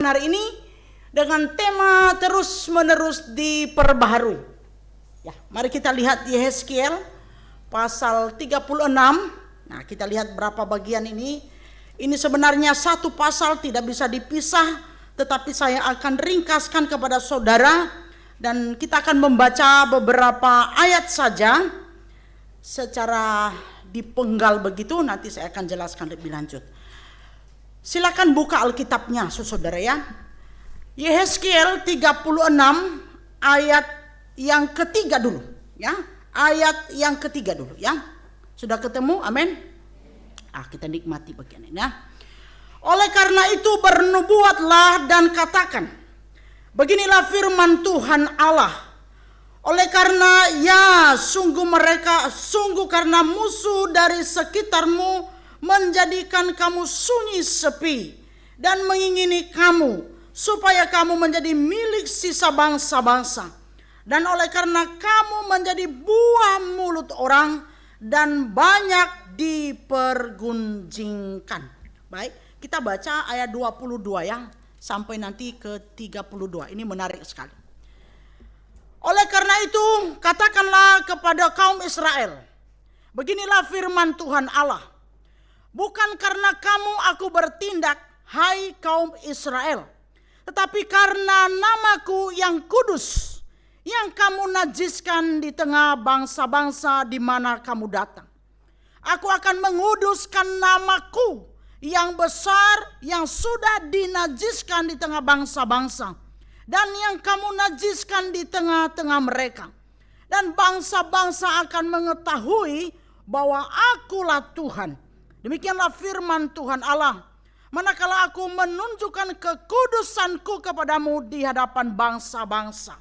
Hari ini dengan tema terus-menerus diperbaharui. Ya, mari kita lihat Yehezkiel pasal 36. Nah, kita lihat berapa bagian ini. Ini sebenarnya satu pasal, tidak bisa dipisah, tetapi saya akan ringkaskan kepada saudara dan kita akan membaca beberapa ayat saja secara dipenggal begitu, nanti saya akan jelaskan lebih lanjut. Silakan buka Alkitabnya, saudara ya. Yehezkiel 36 ayat yang ketiga dulu, ya. Ayat yang ketiga dulu, ya. Sudah ketemu? Amin. Kita nikmati bagian ini, ya. Oleh karena itu bernubuatlah dan katakan, beginilah firman Tuhan Allah. Oleh karena sungguh karena musuh dari sekitarmu menjadikan kamu sunyi sepi dan mengingini kamu supaya kamu menjadi milik sisa bangsa-bangsa, dan oleh karena kamu menjadi buah mulut orang dan banyak dipergunjingkan. Baik, kita baca ayat 22 ya sampai nanti ke 32. Ini menarik sekali. Oleh karena itu katakanlah kepada kaum Israel, beginilah firman Tuhan Allah. Bukan karena kamu aku bertindak, hai kaum Israel, tetapi karena namaku yang kudus, yang kamu najiskan di tengah bangsa-bangsa di mana kamu datang. Aku akan menguduskan namaku yang besar yang sudah dinajiskan di tengah bangsa-bangsa, dan yang kamu najiskan di tengah-tengah mereka. Dan bangsa-bangsa akan mengetahui bahwa akulah Tuhan. Demikianlah firman Tuhan Allah. Manakala aku menunjukkan kekudusanku kepadamu di hadapan bangsa-bangsa.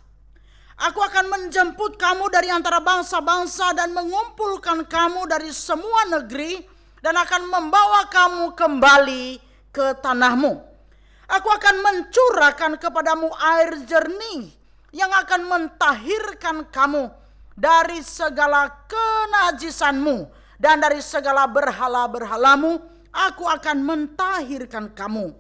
Aku akan menjemput kamu dari antara bangsa-bangsa dan mengumpulkan kamu dari semua negeri dan akan membawa kamu kembali ke tanahmu. Aku akan mencurahkan kepadamu air jernih yang akan mentahirkan kamu dari segala kenajisanmu. Dan dari segala berhala-berhalamu, aku akan mentahirkan kamu.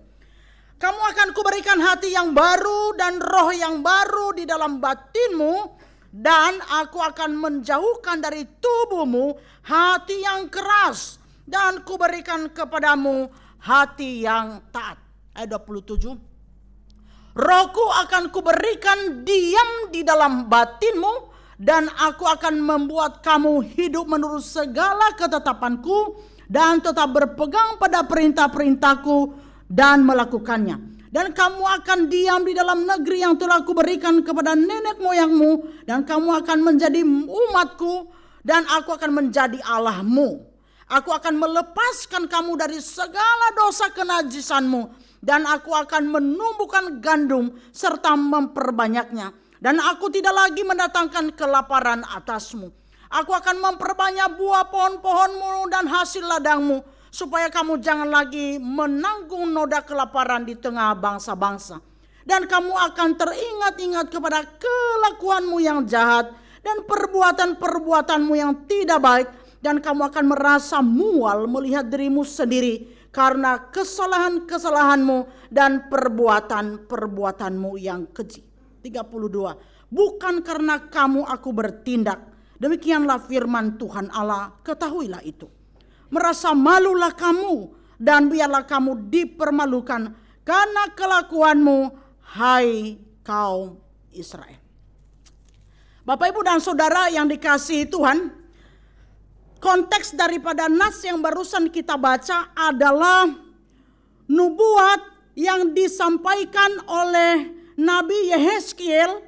Kamu akan kuberikan hati yang baru dan roh yang baru di dalam batinmu. Dan aku akan menjauhkan dari tubuhmu hati yang keras. Dan kuberikan kepadamu hati yang taat. Ayat 27. Rohku akan kuberikan diam di dalam batinmu. Dan aku akan membuat kamu hidup menurut segala ketetapanku dan tetap berpegang pada perintah-perintahku dan melakukannya. Dan kamu akan diam di dalam negeri yang telah kuberikan kepada nenek moyangmu, dan kamu akan menjadi umatku dan aku akan menjadi Allahmu. Aku akan melepaskan kamu dari segala dosa kenajisanmu dan aku akan menumbuhkan gandum serta memperbanyaknya. Dan aku tidak lagi mendatangkan kelaparan atasmu. Aku akan memperbanyak buah pohon-pohonmu dan hasil ladangmu, supaya kamu jangan lagi menanggung noda kelaparan di tengah bangsa-bangsa. Dan kamu akan teringat-ingat kepada kelakuanmu yang jahat dan perbuatan-perbuatanmu yang tidak baik. Dan kamu akan merasa mual melihat dirimu sendiri karena kesalahan-kesalahanmu dan perbuatan-perbuatanmu yang keji. 32. Bukan karena kamu aku bertindak, demikianlah firman Tuhan Allah, ketahuilah itu. Merasa malulah kamu dan biarlah kamu dipermalukan karena kelakuanmu, hai kaum Israel. Bapak, Ibu dan Saudara yang dikasihi Tuhan, konteks daripada nas yang barusan kita baca adalah nubuat yang disampaikan oleh Nabi Yehezkiel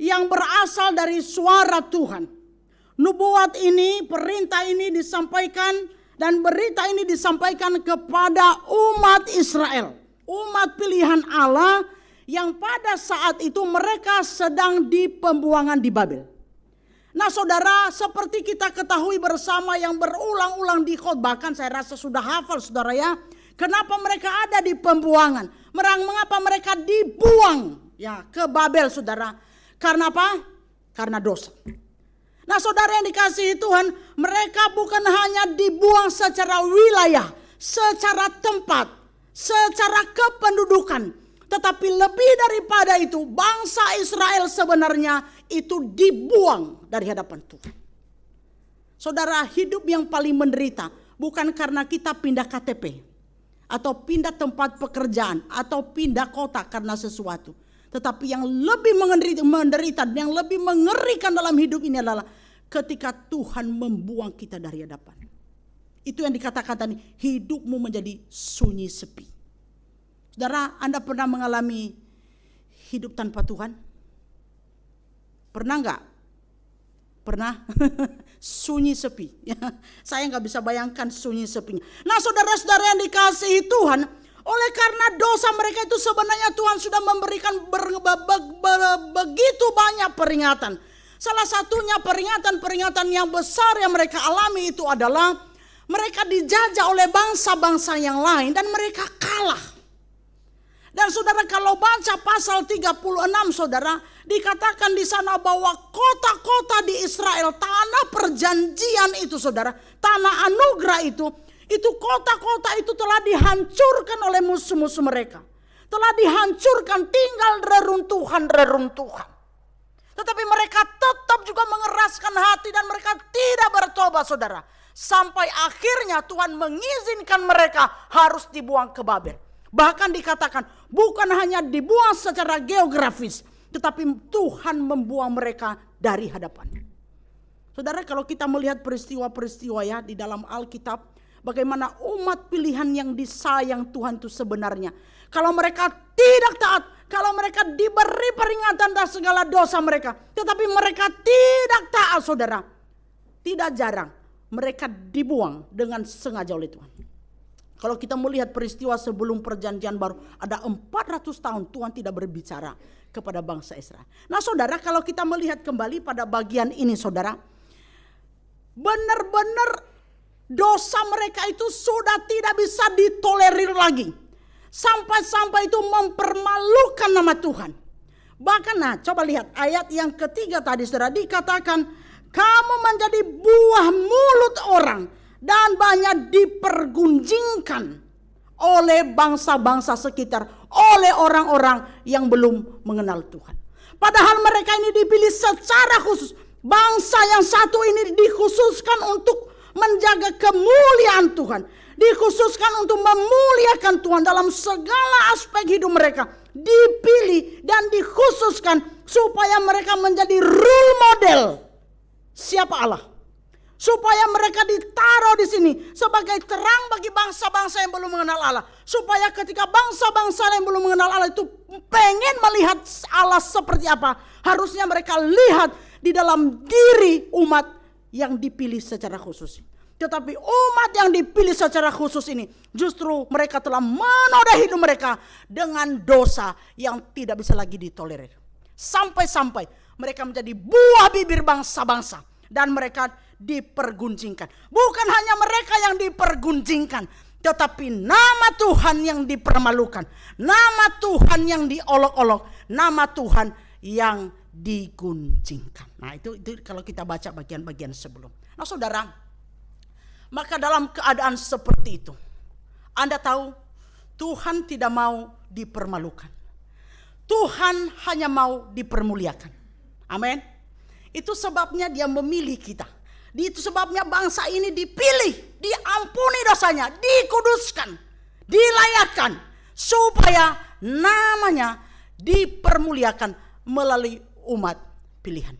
yang berasal dari suara Tuhan. Nubuat ini, perintah ini disampaikan dan berita ini disampaikan kepada umat Israel. Umat pilihan Allah yang pada saat itu mereka sedang di pembuangan di Babel. Nah saudara, seperti kita ketahui bersama yang berulang-ulang dikhotbahkan, saya rasa sudah hafal saudara ya. Kenapa mereka ada di pembuangan? Mengapa mereka dibuang ya ke Babel saudara? Karena apa? Karena dosa. Nah saudara yang dikasihi Tuhan, mereka bukan hanya dibuang secara wilayah, secara tempat, secara kependudukan. Tetapi lebih daripada itu, bangsa Israel sebenarnya itu dibuang dari hadapan Tuhan. Saudara, hidup yang paling menderita bukan karena kita pindah KTP atau pindah tempat pekerjaan atau pindah kota karena sesuatu. Tetapi yang lebih menderita, yang lebih mengerikan dalam hidup ini adalah ketika Tuhan membuang kita dari hadapan. Itu yang dikatakan tadi, hidupmu menjadi sunyi sepi. Saudara, Anda pernah mengalami hidup tanpa Tuhan? Pernah enggak? Pernah? Sunyi sepi. Saya nggak bisa bayangkan sunyi sepinya. Nah, saudara-saudara yang dikasihi Tuhan, oleh karena dosa mereka itu sebenarnya Tuhan sudah memberikan begitu banyak peringatan. Salah satunya peringatan yang besar yang mereka alami itu adalah mereka dijajah oleh bangsa-bangsa yang lain dan mereka kalah. Dan saudara, kalau baca pasal 36 saudara, dikatakan di sana bahwa kota-kota di Israel, tanah perjanjian itu saudara, tanah anugerah itu kota-kota itu telah dihancurkan oleh musuh-musuh mereka. Telah dihancurkan, tinggal reruntuhan. Tetapi mereka tetap juga mengeraskan hati dan mereka tidak bertobat saudara. Sampai akhirnya Tuhan mengizinkan mereka harus dibuang ke Babel. Bahkan dikatakan bukan hanya dibuang secara geografis, tetapi Tuhan membuang mereka dari hadapan. Saudara, kalau kita melihat peristiwa-peristiwa ya di dalam Alkitab, bagaimana umat pilihan yang disayang Tuhan itu sebenarnya. Kalau mereka tidak taat, kalau mereka diberi peringatan dan segala dosa mereka, tetapi mereka tidak taat saudara, tidak jarang mereka dibuang dengan sengaja oleh Tuhan. Kalau kita melihat peristiwa sebelum perjanjian baru, ada 400 tahun Tuhan tidak berbicara kepada bangsa Israel. Nah saudara, kalau kita melihat kembali pada bagian ini saudara, benar-benar dosa mereka itu sudah tidak bisa ditolerir lagi. Sampai-sampai itu mempermalukan nama Tuhan. Bahkan coba lihat ayat yang ketiga tadi saudara, dikatakan kamu menjadi buah mulut orang dan banyak dipergunjingkan oleh bangsa-bangsa sekitar, oleh orang-orang yang belum mengenal Tuhan. Padahal mereka ini dipilih secara khusus. Bangsa yang satu ini dikhususkan untuk menjaga kemuliaan Tuhan. Dikhususkan untuk memuliakan Tuhan dalam segala aspek hidup mereka. Dipilih dan dikhususkan supaya mereka menjadi role model siapa Allah. Supaya mereka ditaruh di sini sebagai terang bagi bangsa-bangsa yang belum mengenal Allah. Supaya ketika bangsa-bangsa yang belum mengenal Allah itu pengen melihat Allah seperti apa, harusnya mereka lihat di dalam diri umat yang dipilih secara khusus. Tetapi umat yang dipilih secara khusus ini justru mereka telah menodai hidup mereka dengan dosa yang tidak bisa lagi ditolerir. Sampai-sampai mereka menjadi buah bibir bangsa-bangsa dan mereka dipergunjingkan. Bukan hanya mereka yang dipergunjingkan, tetapi nama Tuhan yang dipermalukan, nama Tuhan yang diolok-olok, nama Tuhan yang digunjingkan. Nah itu kalau kita baca bagian-bagian sebelum. Nah saudara, maka dalam keadaan seperti itu, Anda tahu Tuhan tidak mau dipermalukan. Tuhan hanya mau dipermuliakan. Amin. Itu sebabnya Dia memilih kita. Itu sebabnya bangsa ini dipilih, diampuni dosanya, dikuduskan, dilayakkan, supaya namanya dipermuliakan melalui umat pilihan.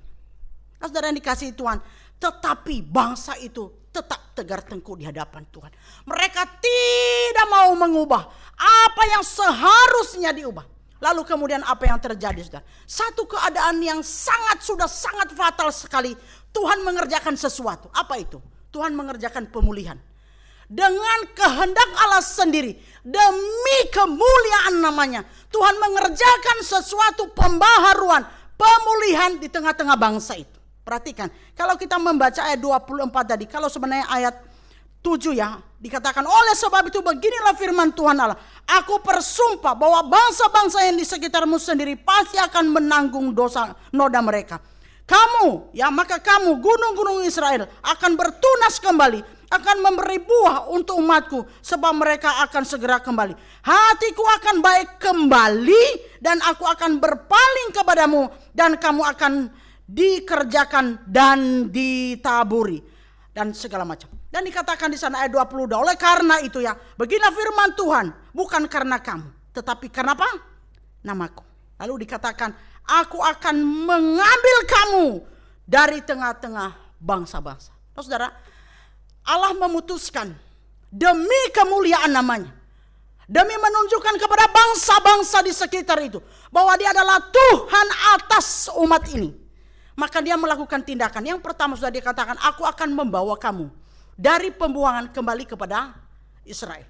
Nah, saudara yang dikasihi Tuhan, tetapi bangsa itu tetap tegar tengkuk di hadapan Tuhan. Mereka tidak mau mengubah apa yang seharusnya diubah. Lalu kemudian apa yang terjadi saudara? Satu keadaan yang sangat fatal sekali. Tuhan mengerjakan sesuatu. Apa itu? Tuhan mengerjakan pemulihan. Dengan kehendak Allah sendiri. Demi kemuliaan namanya. Tuhan mengerjakan sesuatu pembaharuan. Pemulihan di tengah-tengah bangsa itu. Perhatikan. Kalau kita membaca ayat 24 tadi. Kalau sebenarnya ayat 7 ya. Dikatakan oleh sebab itu beginilah firman Tuhan Allah. Aku bersumpah bahwa bangsa-bangsa yang di sekitarmu sendiri pasti akan menanggung dosa noda mereka. Maka kamu gunung-gunung Israel akan bertunas kembali akan memberi buah untuk umatku, sebab mereka akan segera kembali. Hatiku akan baik kembali, dan aku akan berpaling kepadamu, dan kamu akan dikerjakan dan ditaburi, dan segala macam. Dan dikatakan di sana ayat 22, oleh karena itu ya, beginilah firman Tuhan, bukan karena kamu, tetapi karena apa? Namaku. Lalu dikatakan, aku akan mengambil kamu dari tengah-tengah bangsa-bangsa. Nah, saudara, Allah memutuskan demi kemuliaan namanya, demi menunjukkan kepada bangsa-bangsa di sekitar itu bahwa dia adalah Tuhan atas umat ini. Maka dia melakukan tindakan. Yang pertama sudah dikatakan, aku akan membawa kamu dari pembuangan kembali kepada Israel.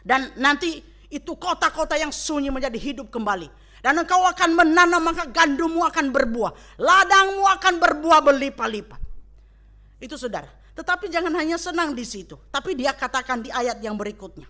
Dan nanti itu kota-kota yang sunyi menjadi hidup kembali. Dan engkau akan menanam, maka gandummu akan berbuah, ladangmu akan berbuah berlipat-lipat. Itu saudara. Tetapi jangan hanya senang di situ, tapi dia katakan di ayat yang berikutnya,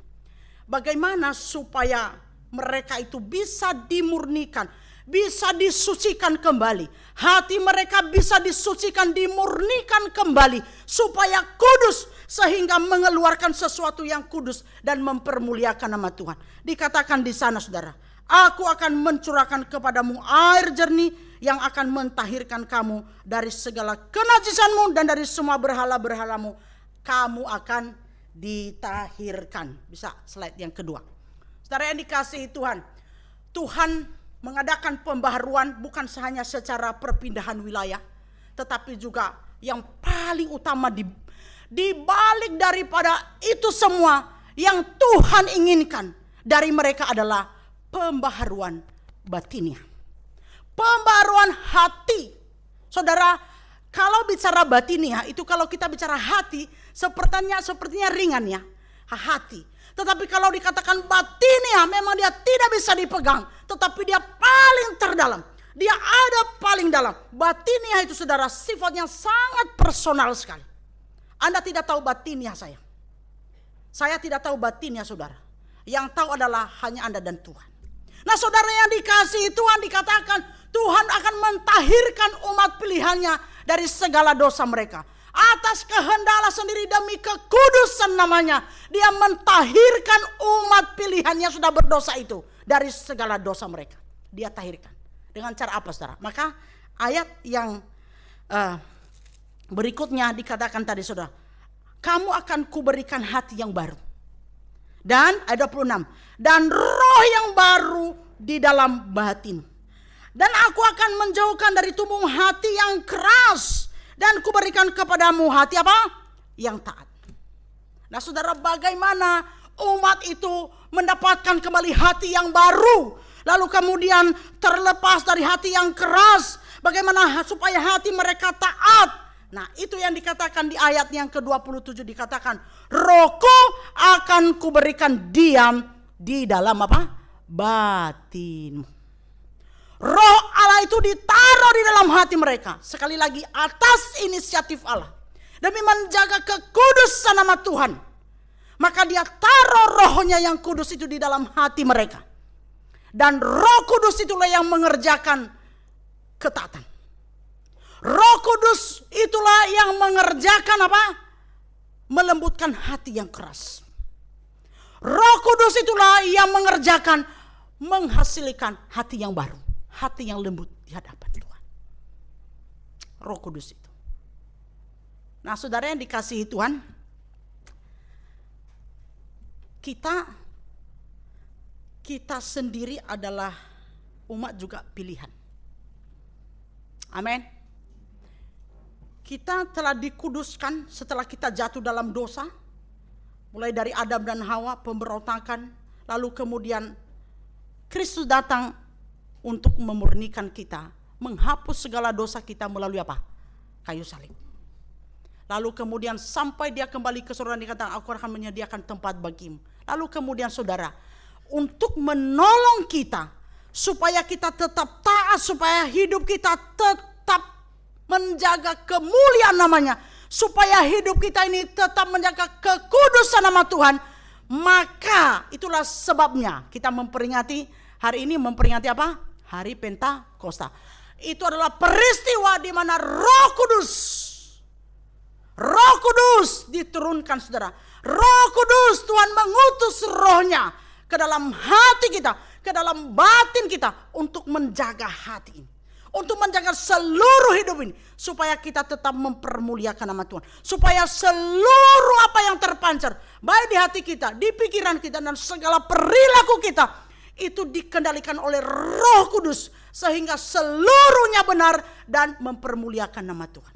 bagaimana supaya mereka itu bisa dimurnikan, bisa disucikan kembali. Hati mereka bisa disucikan, dimurnikan kembali, supaya kudus, sehingga mengeluarkan sesuatu yang kudus dan mempermuliakan nama Tuhan. Dikatakan di sana saudara, aku akan mencurahkan kepadamu air jernih yang akan mentahirkan kamu dari segala kenajisanmu, dan dari semua berhala-berhalamu kamu akan ditahirkan. Bisa slide yang kedua. Saudara yang dikasihi Tuhan, Tuhan mengadakan pembaharuan bukan hanya secara perpindahan wilayah, tetapi juga yang paling utama di balik daripada itu semua, yang Tuhan inginkan dari mereka adalah pembaharuan batinnya. Pembaharuan hati. Saudara, kalau bicara batiniah itu, kalau kita bicara hati, sepertinya ringan ya, hati. Tetapi kalau dikatakan batiniah, memang dia tidak bisa dipegang, tetapi dia paling terdalam. Dia ada paling dalam. Batiniah itu saudara, sifatnya sangat personal sekali. Anda tidak tahu batiniah saya. Saya tidak tahu batiniah saudara. Yang tahu adalah hanya Anda dan Tuhan. Nah saudara yang dikasihi Tuhan, dikatakan Tuhan akan mentahirkan umat pilihannya dari segala dosa mereka. Atas kehendak Allah sendiri demi kekudusan namanya, dia mentahirkan umat pilihannya sudah berdosa itu dari segala dosa mereka. Dia tahirkan. Dengan cara apa saudara? Maka ayat yang berikutnya dikatakan tadi saudara, kamu akan kuberikan hati yang baru. Dan ayat 26, dan roh yang baru di dalam batin. Dan aku akan menjauhkan dari tubuhmu hati yang keras, dan kuberikan kepadamu hati apa? Yang taat. Nah saudara, bagaimana umat itu mendapatkan kembali hati yang baru, lalu kemudian terlepas dari hati yang keras? Bagaimana supaya hati mereka taat? Nah itu yang dikatakan di ayat yang ke-27, dikatakan rohku akan kuberikan diam di dalam apa? Batinmu. Roh Allah itu ditaruh di dalam hati mereka. Sekali lagi atas inisiatif Allah, demi menjaga kekudusan nama Tuhan. Maka dia taruh rohnya yang kudus itu di dalam hati mereka. Dan roh kudus itulah yang mengerjakan ketaatan. Roh kudus itulah yang mengerjakan apa? Melembutkan hati yang keras. Roh kudus itulah yang mengerjakan, menghasilkan hati yang baru, hati yang lembut di hadapan Tuhan. Roh kudus itu. Nah saudara yang dikasihi Tuhan, kita sendiri adalah umat juga pilihan. Amin. Kita telah dikuduskan setelah kita jatuh dalam dosa. Mulai dari Adam dan Hawa, pemberontakan. Lalu kemudian Kristus datang untuk memurnikan kita, menghapus segala dosa kita melalui apa? Kayu salib. Lalu kemudian sampai dia kembali ke surga, dikatakan aku akan menyediakan tempat bagimu. Lalu kemudian saudara, untuk menolong kita supaya kita tetap taat, supaya hidup kita tetap menjaga kemuliaan namanya, supaya hidup kita ini tetap menjaga kekudusan nama Tuhan, maka itulah sebabnya kita memperingati hari ini, memperingati apa? Hari Pentakosta. Itu adalah peristiwa di mana Roh Kudus Roh Kudus diturunkan saudara. Roh Kudus, Tuhan mengutus rohnya ke dalam hati kita, ke dalam batin kita untuk menjaga hati ini. Untuk menjaga seluruh hidup ini. Supaya kita tetap mempermuliakan nama Tuhan. Supaya seluruh apa yang terpancar. Baik di hati kita, di pikiran kita, dan segala perilaku kita. Itu dikendalikan oleh Roh Kudus. Sehingga seluruhnya benar dan mempermuliakan nama Tuhan.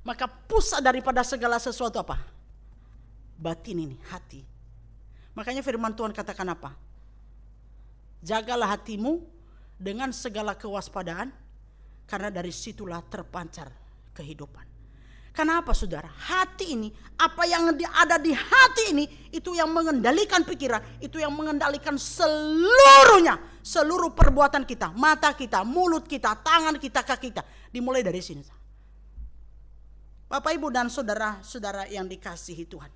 Maka pusat daripada segala sesuatu apa? Batin ini, hati. Makanya firman Tuhan katakan apa? Jagalah hatimu dengan segala kewaspadaan, karena dari situlah terpancar kehidupan. Kenapa saudara? Hati ini, apa yang ada di hati ini, itu yang mengendalikan pikiran, itu yang mengendalikan seluruhnya. Seluruh perbuatan kita, mata kita, mulut kita, tangan kita, kaki kita. Dimulai dari sini. Bapak, Ibu, dan saudara-saudara yang dikasihi Tuhan.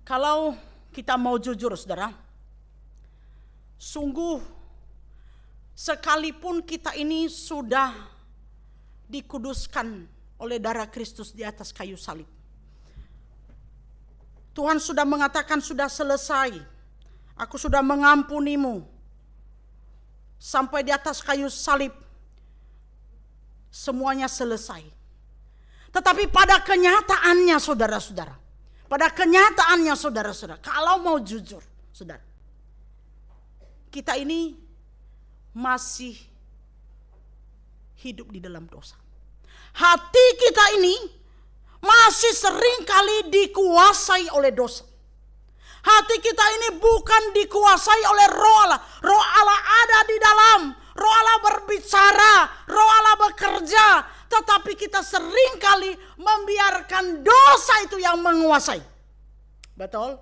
Kalau kita mau jujur saudara, sungguh sekalipun kita ini sudah dikuduskan oleh darah Kristus di atas kayu salib. Tuhan sudah mengatakan sudah selesai. Aku sudah mengampunimu. Sampai di atas kayu salib semuanya selesai. Tetapi pada kenyataannya saudara-saudara, kalau mau jujur saudara, kita ini masih hidup di dalam dosa. Hati kita ini masih seringkali dikuasai oleh dosa. Hati kita ini bukan dikuasai oleh Roh Allah. Roh Allah ada di dalam. Roh Allah berbicara, Roh Allah bekerja. Tetapi kita seringkali membiarkan dosa itu yang menguasai. Betul?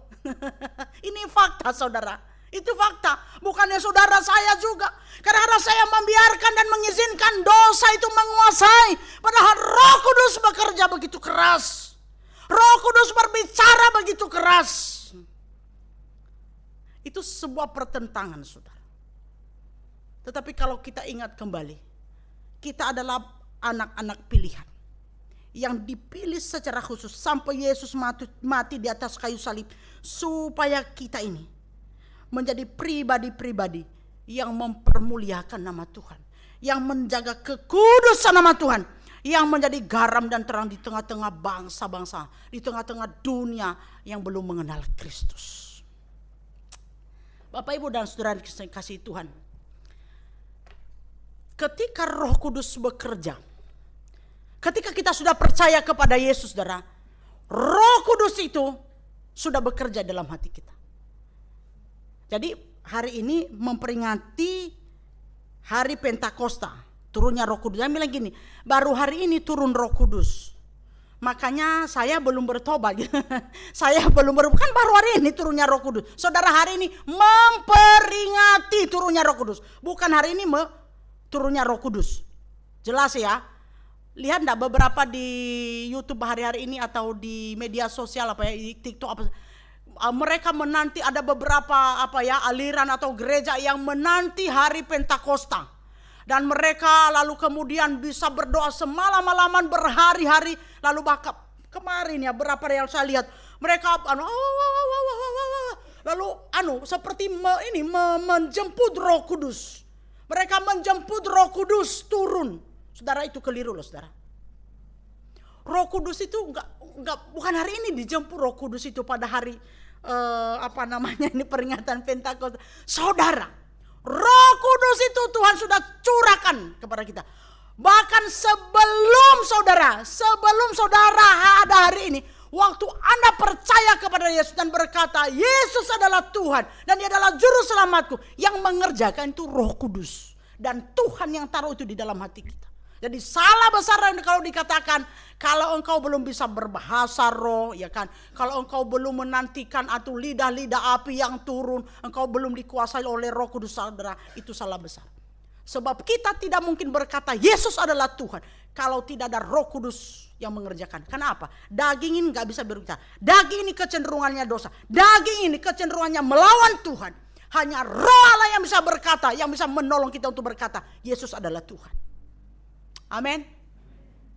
Ini fakta saudara. Itu fakta. Bukannya saudara saya juga. Karena saya membiarkan dan mengizinkan dosa itu menguasai. Padahal Roh Kudus bekerja begitu keras. Roh Kudus berbicara begitu keras. Itu sebuah pertentangan saudara. Tetapi kalau kita ingat kembali, kita adalah anak-anak pilihan. Yang dipilih secara khusus sampai Yesus mati di atas kayu salib. Supaya kita ini menjadi pribadi-pribadi yang mempermuliakan nama Tuhan. Yang menjaga kekudusan nama Tuhan. Yang menjadi garam dan terang di tengah-tengah bangsa-bangsa. Di tengah-tengah dunia yang belum mengenal Kristus. Bapak, Ibu, dan saudara kasih Tuhan. Ketika Roh Kudus bekerja, ketika kita sudah percaya kepada Yesus saudara, Roh Kudus itu sudah bekerja dalam hati kita. Jadi hari ini memperingati hari Pentakosta, turunnya Roh Kudus. Saya bilang gini, baru hari ini turun Roh Kudus. Makanya saya belum bertobat. Saya belum kan baru hari ini turunnya Roh Kudus. Saudara, hari ini memperingati turunnya Roh Kudus. Bukan hari ini turunnya Roh Kudus. Jelas ya? Lihat enggak beberapa di YouTube hari-hari ini atau di media sosial apa ya, di TikTok apa, mereka menanti, ada beberapa aliran atau gereja yang menanti hari Pentakosta. Dan mereka lalu kemudian bisa berdoa semalam-malaman berhari-hari. Lalu bahkan kemarin ya berapa yang saya lihat, mereka lalu seperti menjemput Roh Kudus. Mereka menjemput Roh Kudus turun. Saudara, itu keliru loh saudara. Roh Kudus itu bukan hari ini dijemput Roh Kudus itu pada hari peringatan Pentakosta. Saudara, Roh Kudus itu Tuhan sudah curahkan kepada kita. Bahkan sebelum saudara ada hari ini, waktu Anda percaya kepada Yesus dan berkata, Yesus adalah Tuhan dan Dia adalah juru selamatku, yang mengerjakan itu Roh Kudus. Dan Tuhan yang taruh itu di dalam hati kita. Jadi salah besar kalau dikatakan kalau engkau belum bisa berbahasa roh, ya kan? Kalau engkau belum menantikan atau lidah-lidah api yang turun, engkau belum dikuasai oleh Roh Kudus, saudara, itu salah besar. Sebab kita tidak mungkin berkata Yesus adalah Tuhan kalau tidak ada Roh Kudus yang mengerjakan. Kenapa? Daging ini nggak bisa berbicara. Daging ini kecenderungannya dosa. Daging ini kecenderungannya melawan Tuhan. Hanya Roh Allah yang bisa berkata, yang bisa menolong kita untuk berkata Yesus adalah Tuhan. Amin.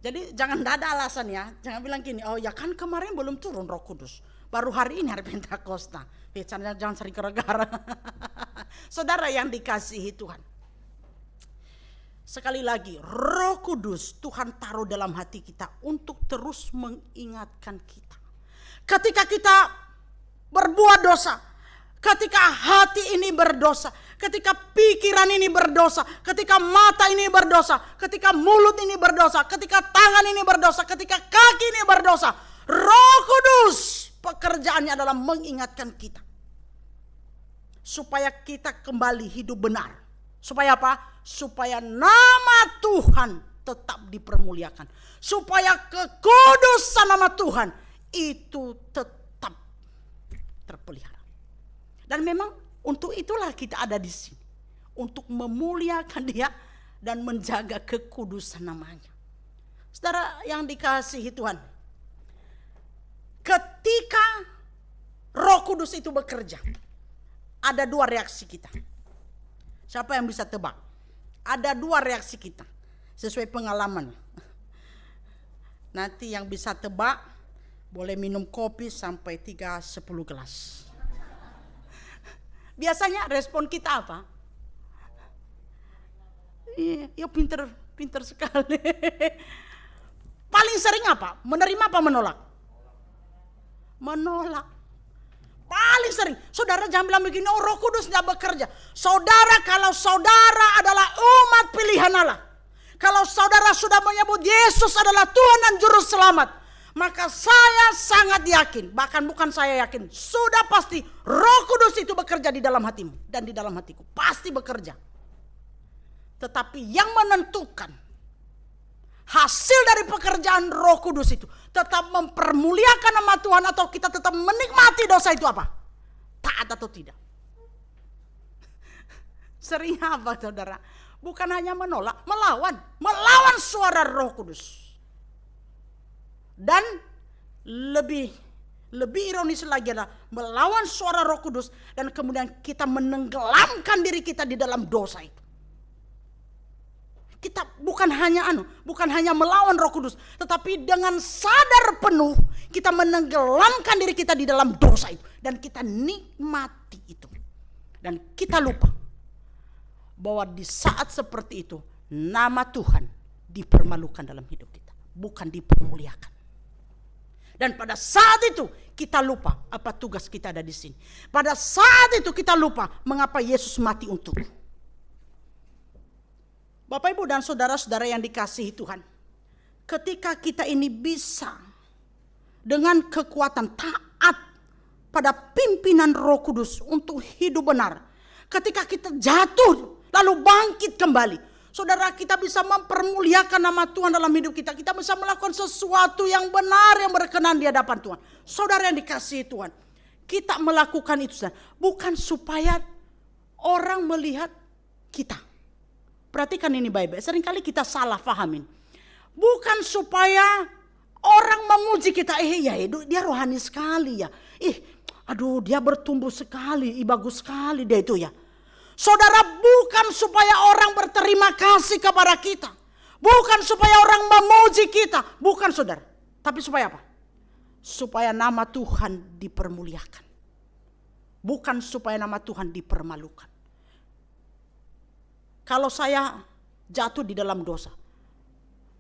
Jadi jangan ada alasan ya. Jangan bilang gini, oh ya kan kemarin belum turun Roh Kudus. Baru hari ini hari Pentakosta. Jangan sering gara-gara. Saudara yang dikasihi Tuhan. Sekali lagi, Roh Kudus Tuhan taruh dalam hati kita untuk terus mengingatkan kita. Ketika kita berbuat dosa, ketika hati ini berdosa, ketika pikiran ini berdosa, ketika mata ini berdosa, ketika mulut ini berdosa, ketika tangan ini berdosa, ketika kaki ini berdosa, Roh Kudus pekerjaannya adalah mengingatkan kita. Supaya kita kembali hidup benar. Supaya apa? Supaya nama Tuhan tetap dipermuliakan. Supaya kekudusan nama Tuhan itu tetap terpelihara. Dan memang untuk itulah kita ada di sini. Untuk memuliakan Dia dan menjaga kekudusan namanya. Saudara yang dikasihi Tuhan. Ketika Roh Kudus itu bekerja, ada dua reaksi kita. Siapa yang bisa tebak? Ada dua reaksi kita. Sesuai pengalaman. Nanti yang bisa tebak boleh minum kopi sampai 10 gelas. Biasanya respon kita apa? Iya, pinter sekali. Paling sering apa? Menerima apa menolak? Menolak. Paling sering. Saudara jangan bilang begini, oh Roh Kudus tidak bekerja. Saudara, kalau saudara adalah umat pilihan Allah. Kalau saudara sudah menyebut Yesus adalah Tuhan dan Juru Selamat. Maka saya sangat yakin, bahkan bukan saya yakin, sudah pasti Roh Kudus itu bekerja di dalam hatimu dan di dalam hatiku. Pasti bekerja. Tetapi yang menentukan hasil dari pekerjaan Roh Kudus itu tetap mempermuliakan nama Tuhan atau kita tetap menikmati dosa itu apa? Taat atau tidak? Sering apa saudara? Bukan hanya menolak, melawan suara Roh Kudus. Dan lebih ironis lagi adalah melawan suara Roh Kudus dan kemudian kita menenggelamkan diri kita di dalam dosa itu. Kita bukan hanya melawan Roh Kudus, tetapi dengan sadar penuh kita menenggelamkan diri kita di dalam dosa itu dan kita nikmati itu. Dan kita lupa bahwa di saat seperti itu nama Tuhan dipermalukan dalam hidup kita, bukan dipermuliakan. Dan pada saat itu kita lupa apa tugas kita ada di sini. Pada saat itu kita lupa mengapa Yesus mati untukku. Bapak, Ibu, dan saudara-saudara yang dikasihi Tuhan. Ketika kita ini bisa dengan kekuatan taat pada pimpinan Roh Kudus untuk hidup benar. Ketika kita jatuh lalu bangkit kembali. Saudara, kita bisa mempermuliakan nama Tuhan dalam hidup kita. Kita bisa melakukan sesuatu yang benar, yang berkenan di hadapan Tuhan. Saudara yang dikasihi Tuhan. Kita melakukan itu bukan supaya orang melihat kita. Perhatikan ini baik-baik. Seringkali kita salah pahamin. Bukan supaya orang memuji kita. Ya dia rohani sekali ya. Aduh dia bertumbuh sekali. Bagus sekali dia itu ya. Saudara, bukan supaya orang berterima kasih kepada kita. Bukan supaya orang memuji kita. Bukan saudara. Tapi supaya apa? Supaya nama Tuhan dipermuliakan. Bukan supaya nama Tuhan dipermalukan. Kalau saya jatuh di dalam dosa,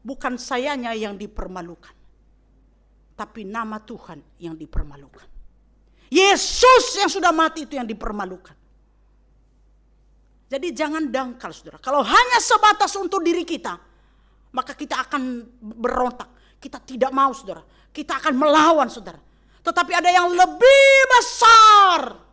bukan sayanya yang dipermalukan, tapi nama Tuhan yang dipermalukan. Yesus yang sudah mati itu yang dipermalukan. Jadi jangan dangkal saudara. Kalau hanya sebatas untuk diri kita, maka kita akan berontak. Kita tidak mau saudara. Kita akan melawan saudara. Tetapi ada yang lebih besar.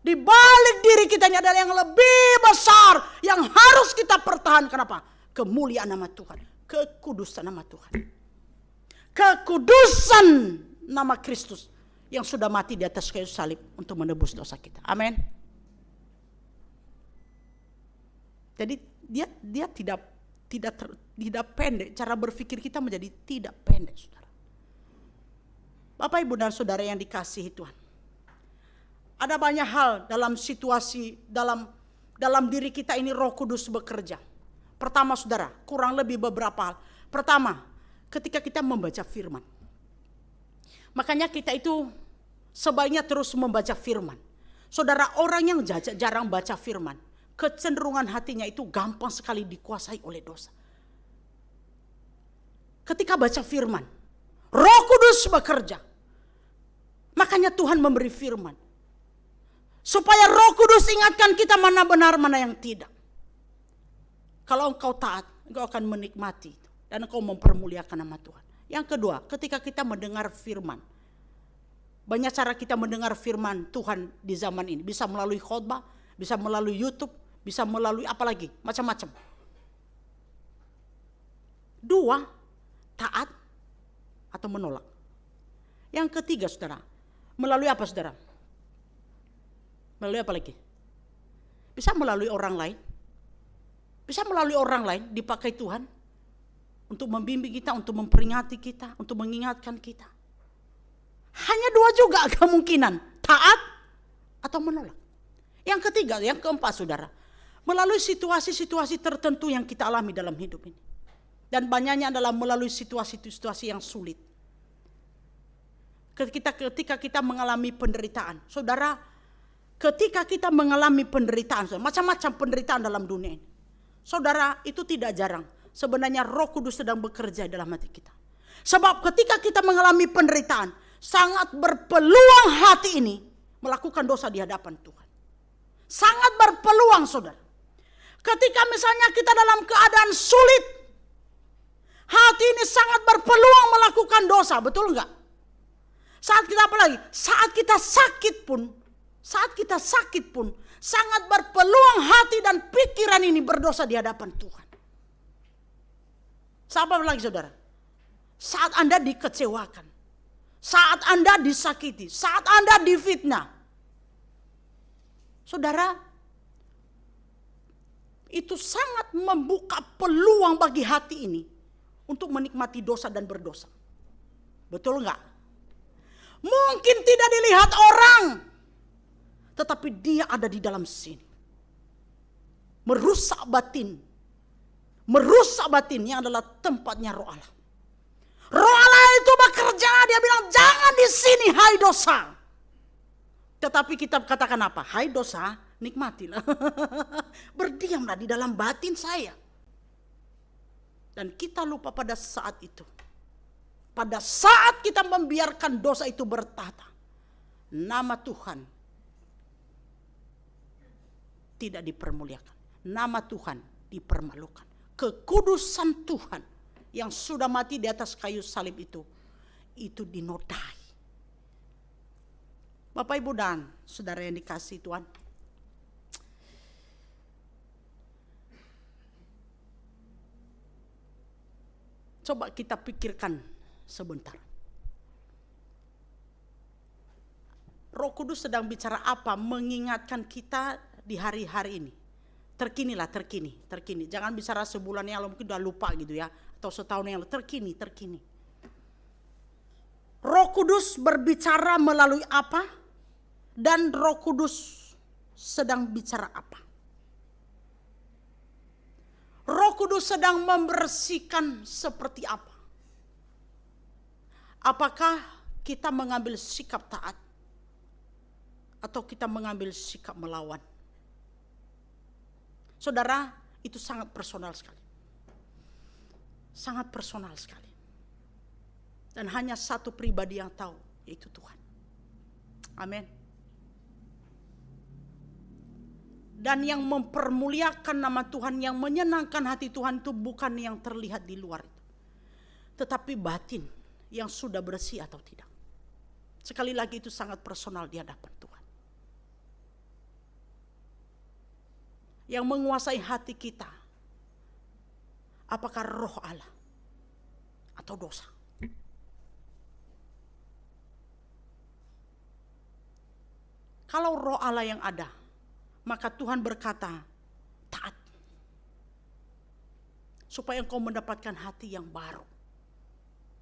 Di balik diri kita ini ada yang lebih besar. Yang harus kita pertahankan apa? Kemuliaan nama Tuhan. Kekudusan nama Tuhan. Kekudusan nama Kristus. Yang sudah mati di atas kayu salib untuk menebus dosa kita. Amin. Jadi dia tidak pendek. Cara berpikir kita menjadi tidak pendek, saudara. Bapak, Ibu, dan saudara yang dikasihi Tuhan. Ada banyak hal dalam situasi dalam diri kita ini Roh Kudus bekerja. Pertama, saudara, kurang lebih beberapa hal. Pertama, ketika kita membaca firman. Makanya kita itu sebaiknya terus membaca firman. Saudara, orang yang jarang baca firman, kecenderungan hatinya itu gampang sekali dikuasai oleh dosa. Ketika baca firman, Roh Kudus bekerja. Makanya Tuhan memberi firman. Supaya Roh Kudus ingatkan kita mana benar, mana yang tidak. Kalau engkau taat, engkau akan menikmati itu. Dan engkau mempermuliakan nama Tuhan. Yang kedua, ketika kita mendengar firman. Banyak cara kita mendengar firman Tuhan di zaman ini. Bisa melalui khotbah, bisa melalui YouTube, bisa melalui apa lagi, macam-macam. Dua, taat atau menolak. Yang ketiga, saudara, melalui apa, saudara? Melalui apa lagi? Bisa melalui orang lain. Bisa melalui orang lain dipakai Tuhan untuk membimbing kita, untuk memperingati kita, untuk mengingatkan kita. Hanya dua juga kemungkinan, taat atau menolak. Yang ketiga, yang keempat, saudara, melalui situasi-situasi tertentu yang kita alami dalam hidup ini. Dan banyaknya adalah melalui situasi-situasi yang sulit. Ketika kita mengalami penderitaan, saudara, ketika kita mengalami penderitaan, macam-macam penderitaan dalam dunia ini, saudara, itu tidak jarang. Sebenarnya Roh Kudus sedang bekerja dalam hati kita. Sebab ketika kita mengalami penderitaan, sangat berpeluang hati ini melakukan dosa di hadapan Tuhan. Sangat berpeluang, saudara. Ketika misalnya kita dalam keadaan sulit, hati ini sangat berpeluang melakukan dosa, betul enggak? Saat kita apa lagi? Saat kita sakit pun, sangat berpeluang hati dan pikiran ini berdosa di hadapan Tuhan. Apa lagi, saudara? Saat Anda dikecewakan, saat Anda disakiti, saat Anda difitnah. Saudara, itu sangat membuka peluang bagi hati ini untuk menikmati dosa dan berdosa. Betul enggak? Mungkin tidak dilihat orang, tetapi dia ada di dalam sini. Merusak batin. Merusak batinnya adalah tempatnya Roh Allah. Roh Allah itu bekerja, dia bilang jangan di sini hai dosa. Tetapi kita katakan apa? Hai dosa, nikmatilah. Berdiamlah di dalam batin saya. Dan kita lupa pada saat itu. Pada saat kita membiarkan dosa itu bertahta, nama Tuhan tidak dipermuliakan. Nama Tuhan dipermalukan. Kekudusan Tuhan yang sudah mati di atas kayu salib itu dinodai. Bapak, Ibu, dan saudara yang dikasihi Tuhan, coba kita pikirkan sebentar. Roh Kudus sedang bicara apa? Mengingatkan kita di hari-hari ini. Terkini. Jangan bicara sebulan yang lalu, mungkin udah lupa gitu ya. Atau setahun yang lalu, terkini. Roh Kudus berbicara melalui apa? Dan Roh Kudus sedang bicara apa? Roh Kudus sedang membersihkan seperti apa? Apakah kita mengambil sikap taat? Atau kita mengambil sikap melawan? Saudara, itu sangat personal sekali. Sangat personal sekali. Dan hanya satu pribadi yang tahu, yaitu Tuhan. Amin. Dan yang mempermuliakan nama Tuhan, yang menyenangkan hati Tuhan itu bukan yang terlihat di luar itu. Tetapi batin yang sudah bersih atau tidak. Sekali lagi itu sangat personal di hadapan Tuhan. Yang menguasai hati kita, apakah Roh Allah atau dosa? Kalau Roh Allah yang ada, maka Tuhan berkata, taat. Supaya engkau mendapatkan hati yang baru,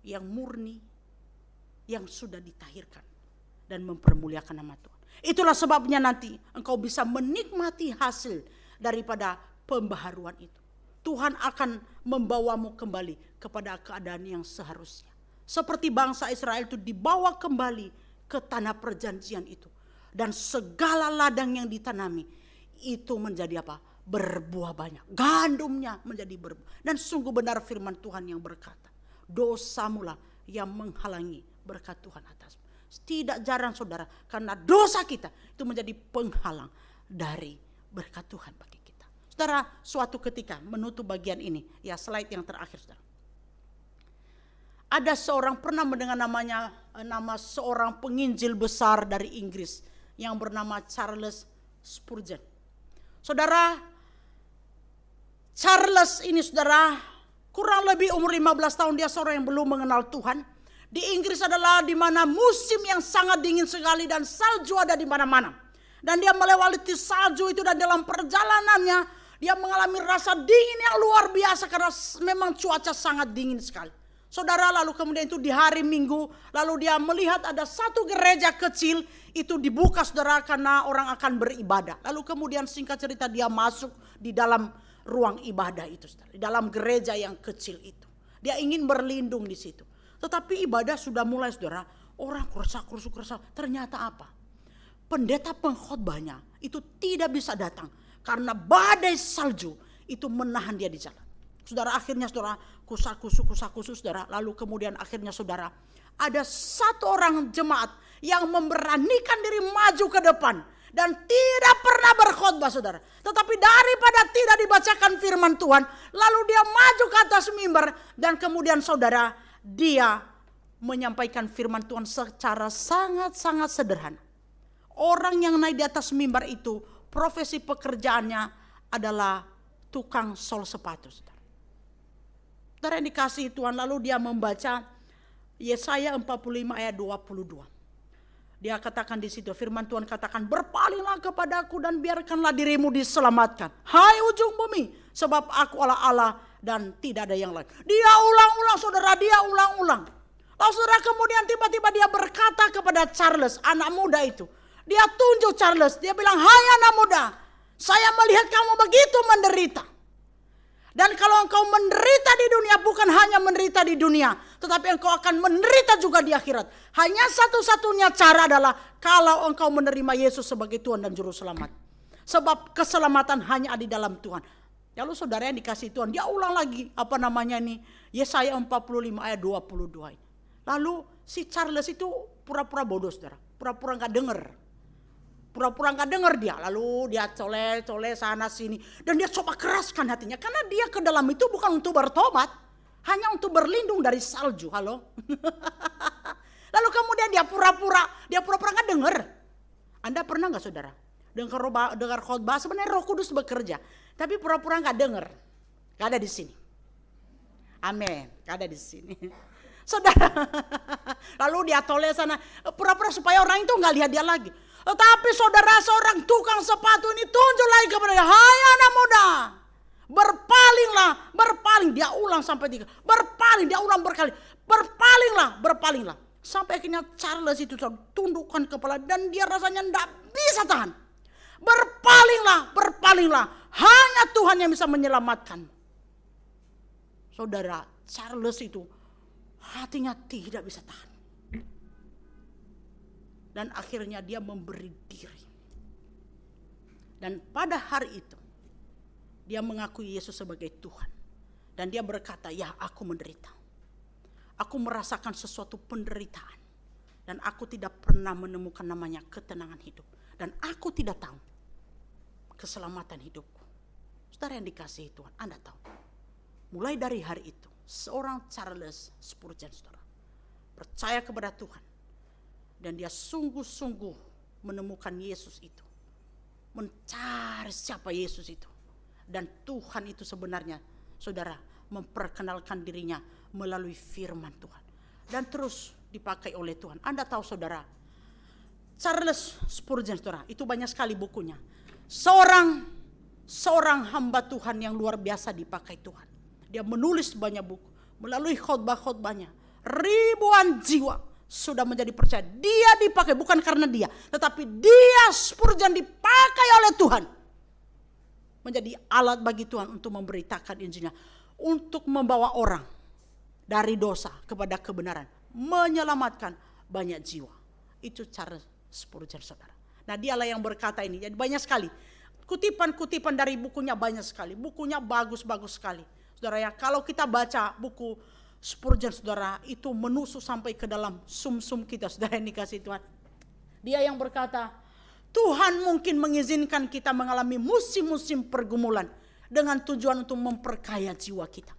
yang murni, yang sudah ditahirkan dan mempermuliakan nama Tuhan. Itulah sebabnya nanti engkau bisa menikmati hasil daripada pembaharuan itu. Tuhan akan membawamu kembali kepada keadaan yang seharusnya. Seperti bangsa Israel itu dibawa kembali ke tanah perjanjian itu. Dan segala ladang yang ditanami itu menjadi apa? Berbuah banyak. Gandumnya menjadi berbuah. Dan sungguh benar firman Tuhan yang berkata, dosamulah yang menghalangi berkat Tuhan atasmu. Tidak jarang saudara, karena dosa kita itu menjadi penghalang dari berkat Tuhan bagi kita. Saudara, suatu ketika menutup bagian ini, ya slide yang terakhir saudara. Ada seorang pernah mendengar nama seorang penginjil besar dari Inggris yang bernama Charles Spurgeon. Saudara, Charles ini saudara kurang lebih umur 15 tahun, dia seorang yang belum mengenal Tuhan. Di Inggris adalah di mana musim yang sangat dingin sekali dan salju ada di mana-mana. Dan dia melewati salju itu dan dalam perjalanannya dia mengalami rasa dingin yang luar biasa karena memang cuaca sangat dingin sekali. Saudara, lalu kemudian itu di hari Minggu, lalu dia melihat ada satu gereja kecil itu dibuka saudara karena orang akan beribadah. Lalu kemudian singkat cerita dia masuk di dalam ruang ibadah itu saudara, di dalam gereja yang kecil itu. Dia ingin berlindung di situ. Tetapi ibadah sudah mulai saudara, orang kursa-kursu. Ternyata apa? Pendeta pengkhotbahnya itu tidak bisa datang karena badai salju itu menahan dia di jalan. Saudara, akhirnya saudara kusa-kusu saudara. Lalu kemudian akhirnya saudara ada satu orang jemaat yang memberanikan diri maju ke depan dan tidak pernah berkhotbah saudara. Tetapi daripada tidak dibacakan firman Tuhan, lalu dia maju ke atas mimbar dan kemudian saudara dia menyampaikan firman Tuhan secara sangat-sangat sederhana. Orang yang naik di atas mimbar itu profesi pekerjaannya adalah tukang sol sepatu. Saudara yang dikasihi Tuhan, lalu dia membaca Yesaya 45 ayat 22. Dia katakan di situ, firman Tuhan katakan, berpalinglah kepadaku dan biarkanlah dirimu diselamatkan. Hai ujung bumi, sebab aku Allah dan tidak ada yang lain. Dia ulang-ulang saudara, dia ulang-ulang. Lalu saudara kemudian tiba-tiba dia berkata kepada Charles, anak muda itu. Dia tunjuk Charles, dia bilang, hai anak muda, saya melihat kamu begitu menderita. Dan kalau engkau menderita di dunia, bukan hanya menderita di dunia, tetapi engkau akan menderita juga di akhirat. Hanya satu-satunya cara adalah kalau engkau menerima Yesus sebagai Tuhan dan Juru Selamat. Sebab keselamatan hanya ada di dalam Tuhan. Lalu saudara yang dikasih Tuhan, dia ulang lagi Yesaya 45 ayat 22. Lalu si Charles itu pura-pura bodoh saudara, pura-pura gak dengar. Pura-pura gak dengar dia, lalu dia colek-colek sana sini. Dan dia coba keraskan hatinya, karena dia ke dalam itu bukan untuk bertobat, hanya untuk berlindung dari salju, halo. Lalu kemudian dia pura-pura gak dengar. Anda pernah gak saudara, dengar khotbah, sebenarnya Roh Kudus bekerja, tapi pura-pura gak dengar. Gak ada di sini. Amin, gak ada di sini. Saudara, lalu dia toleh sana, pura-pura supaya orang itu gak lihat dia lagi. Tetapi saudara, seorang tukang sepatu ini tunjuk lagi kepada dia, hai anak muda, berpaling. Dia ulang sampai 3, berpaling, dia ulang berkali, berpalinglah. Sampai akhirnya Charles itu tundukkan kepala dan dia rasanya tidak bisa tahan. Berpalinglah, hanya Tuhan yang bisa menyelamatkan. Saudara, Charles itu hatinya tidak bisa tahan. Dan akhirnya dia memberi diri. Dan pada hari itu dia mengakui Yesus sebagai Tuhan. Dan dia berkata, ya aku menderita. Aku merasakan sesuatu penderitaan. Dan aku tidak pernah menemukan namanya ketenangan hidup. Dan aku tidak tahu keselamatan hidupku. Saudara yang dikasihi Tuhan, Anda tahu. Mulai dari hari itu, seorang Charles Spurgeon saudara percaya kepada Tuhan. Dan dia sungguh-sungguh menemukan Yesus itu. Mencari siapa Yesus itu. Dan Tuhan itu sebenarnya, saudara, memperkenalkan dirinya melalui firman Tuhan. Dan terus dipakai oleh Tuhan. Anda tahu saudara, Charles Spurgeon saudara, itu banyak sekali bukunya. Seorang hamba Tuhan yang luar biasa dipakai Tuhan. Dia menulis banyak buku. Melalui khotbah-khotbahnya, ribuan jiwa sudah menjadi percaya. Dia dipakai bukan karena dia, tetapi dia Spurgeon dipakai oleh Tuhan menjadi alat bagi Tuhan untuk memberitakan Injilnya, untuk membawa orang dari dosa kepada kebenaran, menyelamatkan banyak jiwa. Itu Charles Spurgeon, saudara. Nah, dialah yang berkata ini. Jadi banyak sekali kutipan-kutipan dari bukunya, banyak sekali. Bukunya bagus-bagus sekali, saudara ya. Kalau kita baca buku Spurgeon, saudara, itu menusuk sampai ke dalam sum-sum kita, saudara yang dikasih Tuhan. Dia yang berkata, Tuhan mungkin mengizinkan kita mengalami musim-musim pergumulan dengan tujuan untuk memperkaya jiwa kita,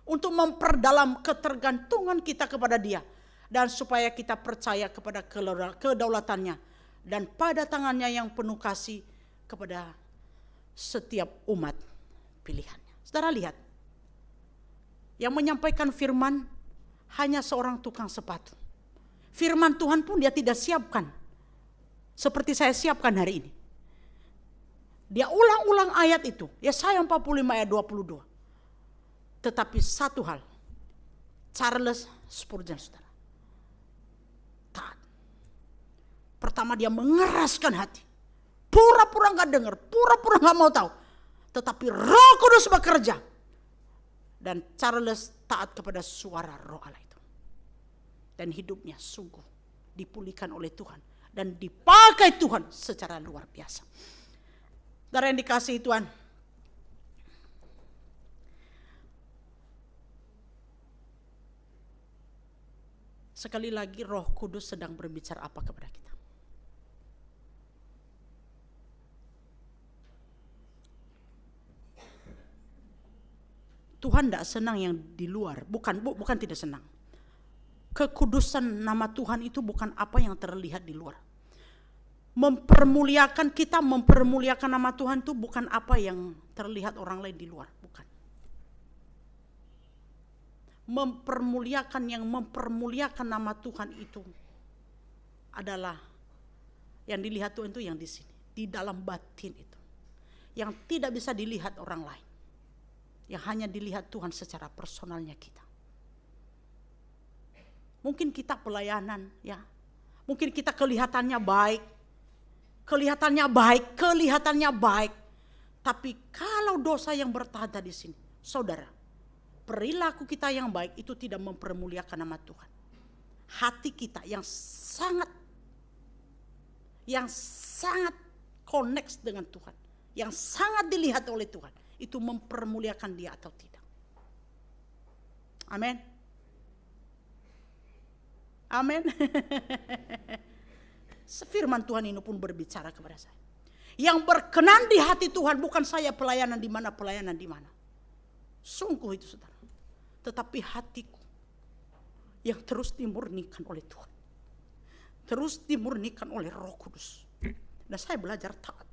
untuk memperdalam ketergantungan kita kepada Dia, dan supaya kita percaya kepada kedaulatannya dan pada tangannya yang penuh kasih kepada setiap umat pilihannya. Saudara lihat, yang menyampaikan firman hanya seorang tukang sepatu. Firman Tuhan pun dia tidak siapkan seperti saya siapkan hari ini. Dia ulang-ulang ayat itu, Yesaya 45 ayat 22. Tetapi satu hal, Charles Spurgeon, saudara, taat. Pertama, dia mengeraskan hati, pura-pura gak dengar, pura-pura gak mau tahu. Tetapi Roh Kudus bekerja, dan Charles taat kepada suara Roh Allah itu. Dan hidupnya sungguh dipulihkan oleh Tuhan dan dipakai Tuhan secara luar biasa. Saudara yang dikasihi Tuhan, sekali lagi Roh Kudus sedang berbicara apa kepada kita? Tuhan tidak senang yang di luar, bukan tidak senang. Kekudusan nama Tuhan itu bukan apa yang terlihat di luar. Mempermuliakan nama Tuhan itu bukan apa yang terlihat orang lain di luar, bukan. Mempermuliakan nama Tuhan itu adalah yang dilihat Tuhan itu yang di sini, di dalam batin itu, yang tidak bisa dilihat orang lain, yang hanya dilihat Tuhan secara personalnya kita. Mungkin kita pelayanan, ya, mungkin kita kelihatannya baik, tapi kalau dosa yang bertada di sini, saudara, perilaku kita yang baik itu tidak mempermuliakan nama Tuhan. Hati kita yang sangat connect dengan Tuhan, yang sangat dilihat oleh Tuhan, itu mempermuliakan Dia atau tidak. Amin. Amin. Firman Tuhan ini pun berbicara kepada saya. Yang berkenan di hati Tuhan bukan saya pelayanan di mana. Sungguh itu, saudara. Tetapi hatiku yang terus dimurnikan oleh Tuhan. Terus dimurnikan oleh Roh Kudus. Dan saya belajar taat.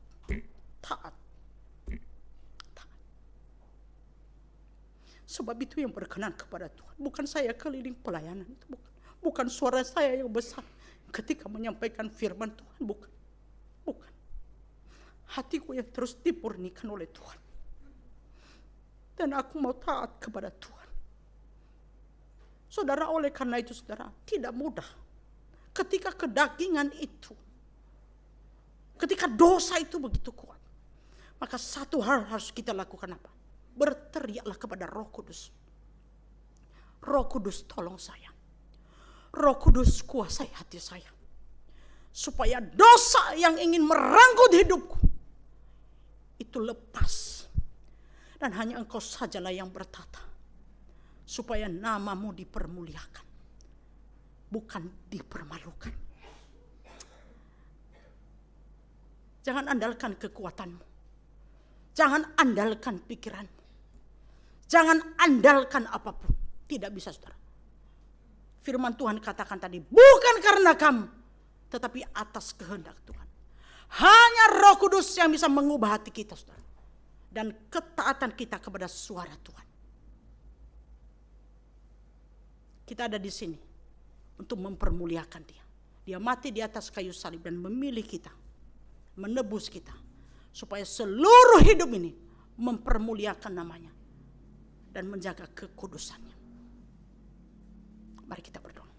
Sebab itu yang berkenan kepada Tuhan. Bukan saya keliling pelayanan itu, bukan suara saya yang besar ketika menyampaikan firman Tuhan, bukan. Hatiku yang terus dimurnikan oleh Tuhan. Dan aku mau taat kepada Tuhan. Saudara, oleh karena itu saudara, tidak mudah ketika kedagingan itu, ketika dosa itu begitu kuat, maka satu hal harus kita lakukan apa? Berteriaklah kepada Roh Kudus. Roh Kudus, tolong saya. Roh Kudus, kuasai hati saya, supaya dosa yang ingin merenggut hidupku itu lepas, dan hanya Engkau sajalah yang bertata, supaya namamu dipermuliakan, bukan dipermalukan. Jangan andalkan kekuatanmu, jangan andalkan pikiranmu, jangan andalkan apapun. Tidak bisa, saudara. Firman Tuhan katakan tadi, bukan karena kamu, tetapi atas kehendak Tuhan. Hanya Roh Kudus yang bisa mengubah hati kita, saudara. Dan ketaatan kita kepada suara Tuhan. Kita ada di sini untuk mempermuliakan Dia. Dia mati di atas kayu salib dan memilih kita, menebus kita, supaya seluruh hidup ini mempermuliakan namanya dan menjaga kekudusannya. Mari kita berdoa.